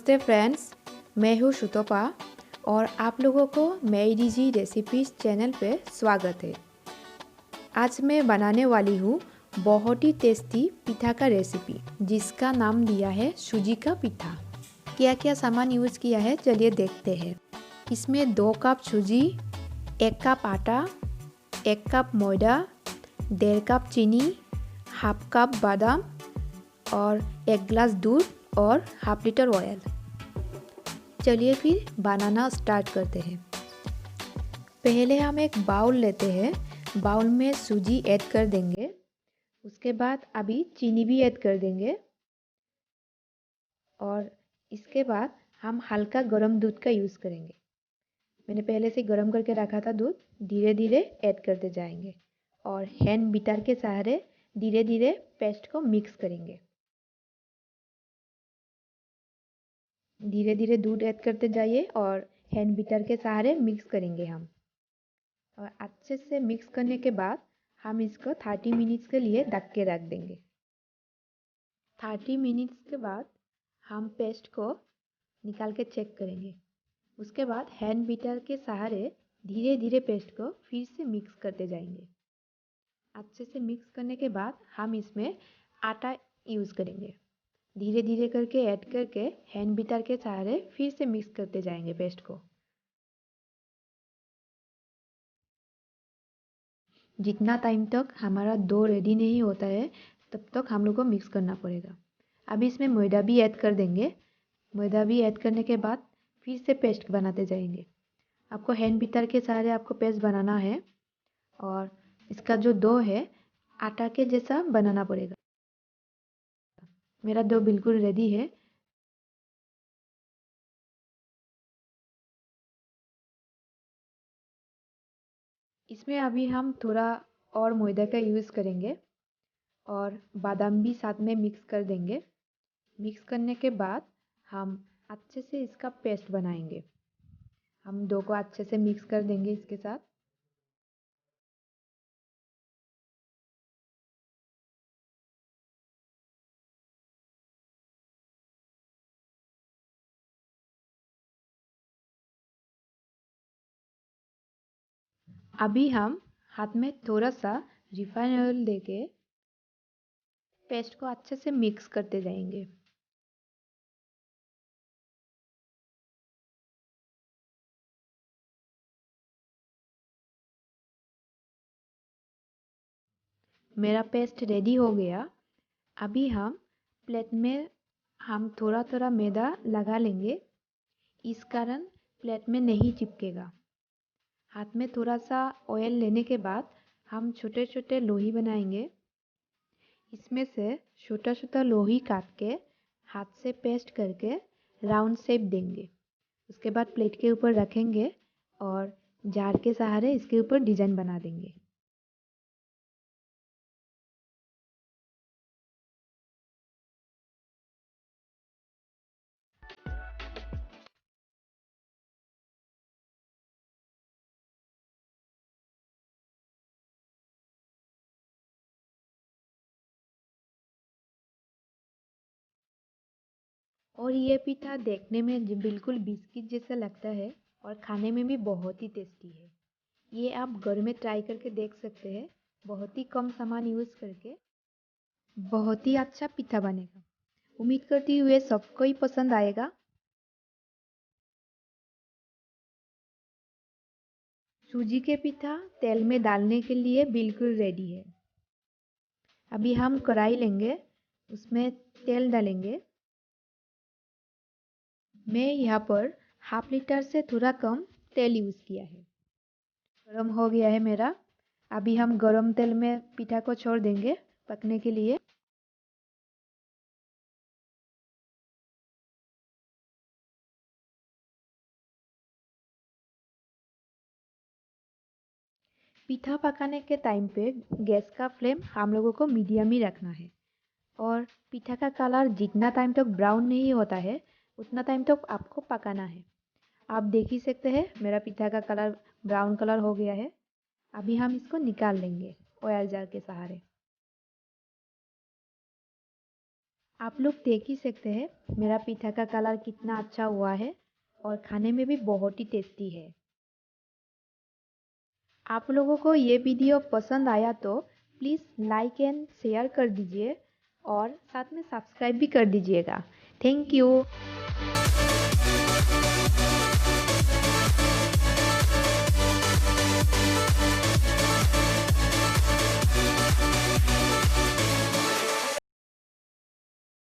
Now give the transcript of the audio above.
नमस्ते फ्रेंड्स, मैं हूँ सुतोपा और आप लोगों को मेरी जी रेसिपीज़ चैनल पे स्वागत है। आज मैं बनाने वाली हूँ बहुत ही टेस्टी पिठा का रेसिपी जिसका नाम दिया है सूजी का पिठा। क्या क्या सामान यूज़ किया है चलिए देखते हैं। इसमें 2 कप सूजी, 1 कप आटा, 1 कप मैदा, 1.5 कप चीनी, हाफ कप बादाम और 1 गिलास दूध और हाफ लीटर ऑयल। चलिए फिर बनाना स्टार्ट करते हैं। पहले हम एक बाउल लेते हैं, बाउल में सूजी ऐड कर देंगे, उसके बाद अभी चीनी भी ऐड कर देंगे और इसके बाद हम हल्का गरम दूध का यूज़ करेंगे। मैंने पहले से गरम करके रखा था दूध, धीरे धीरे ऐड करते जाएंगे और हैंड बीटर के सहारे धीरे धीरे पेस्ट को मिक्स करेंगे। धीरे धीरे दूध ऐड करते जाइए और हैंड बीटर के सहारे मिक्स करेंगे हम। और अच्छे से मिक्स करने के बाद हम इसको 30 मिनट्स के लिए ढक के रख देंगे। 30 मिनट्स के बाद हम पेस्ट को निकाल के चेक करेंगे। उसके बाद हैंड बीटर के सहारे धीरे धीरे पेस्ट को फिर से मिक्स करते जाएंगे। अच्छे से मिक्स करने के बाद हम इसमें आटा यूज़ करेंगे। धीरे धीरे करके ऐड करके हैंड बीटर के सहारे फिर से मिक्स करते जाएंगे पेस्ट को। जितना टाइम तक हमारा डो रेडी नहीं होता है तब तक हम लोग को मिक्स करना पड़ेगा। अभी इसमें मैदा भी ऐड कर देंगे। मैदा भी ऐड करने के बाद फिर से पेस्ट बनाते जाएंगे। आपको हैंड बीटर के सहारे आपको पेस्ट बनाना है और इसका जो डो है आटा के जैसा बनाना पड़ेगा। मेरा डो बिल्कुल रेडी है। इसमें अभी हम थोड़ा और मैदा का यूज़ करेंगे और बादाम भी साथ में मिक्स कर देंगे। मिक्स करने के बाद हम अच्छे से इसका पेस्ट बनाएंगे। हम डो को अच्छे से मिक्स कर देंगे इसके साथ। अभी हम हाथ में थोड़ा सा रिफाइंड ऑयल देके पेस्ट को अच्छे से मिक्स करते जाएंगे। मेरा पेस्ट रेडी हो गया। अभी हम प्लेट में हम थोड़ा थोड़ा मैदा लगा लेंगे, इस कारण प्लेट में नहीं चिपकेगा। हाथ में थोड़ा सा ऑयल लेने के बाद हम छोटे छोटे लोई बनाएंगे। इसमें से छोटा छोटा लोई काट के हाथ से पेस्ट करके राउंड शेप देंगे। उसके बाद प्लेट के ऊपर रखेंगे और जार के सहारे इसके ऊपर डिजाइन बना देंगे। और ये पिठा देखने में बिल्कुल बिस्किट जैसा लगता है और खाने में भी बहुत ही टेस्टी है। ये आप घर में ट्राई करके देख सकते हैं। बहुत ही कम सामान यूज़ करके बहुत ही अच्छा पिठा बनेगा। उम्मीद करती हुए सबको ही पसंद आएगा। सूजी के पिठा तेल में डालने के लिए बिल्कुल रेडी है। अभी हम कढ़ाई लेंगे, उसमें तेल डालेंगे। मैं यहाँ पर हाफ लीटर से थोड़ा कम तेल यूज़ किया है। गरम हो गया है मेरा। अभी हम गरम तेल में पिठा को छोड़ देंगे पकने के लिए। पिठा पकाने के टाइम पे गैस का फ्लेम हम लोगों को मीडियम ही रखना है और पिठा का कलर जितना टाइम तक ब्राउन नहीं होता है उतना टाइम तक आपको पकाना है। आप देख ही सकते हैं मेरा पिठा का कलर ब्राउन कलर हो गया है। अभी हम इसको निकाल लेंगे ऑयल जार के सहारे। आप लोग देख ही सकते हैं मेरा पिठा का कलर कितना अच्छा हुआ है और खाने में भी बहुत ही टेस्टी है। आप लोगों को ये वीडियो पसंद आया तो प्लीज़ लाइक एंड शेयर कर दीजिए और साथ में सब्सक्राइब भी कर दीजिएगा। Thank you.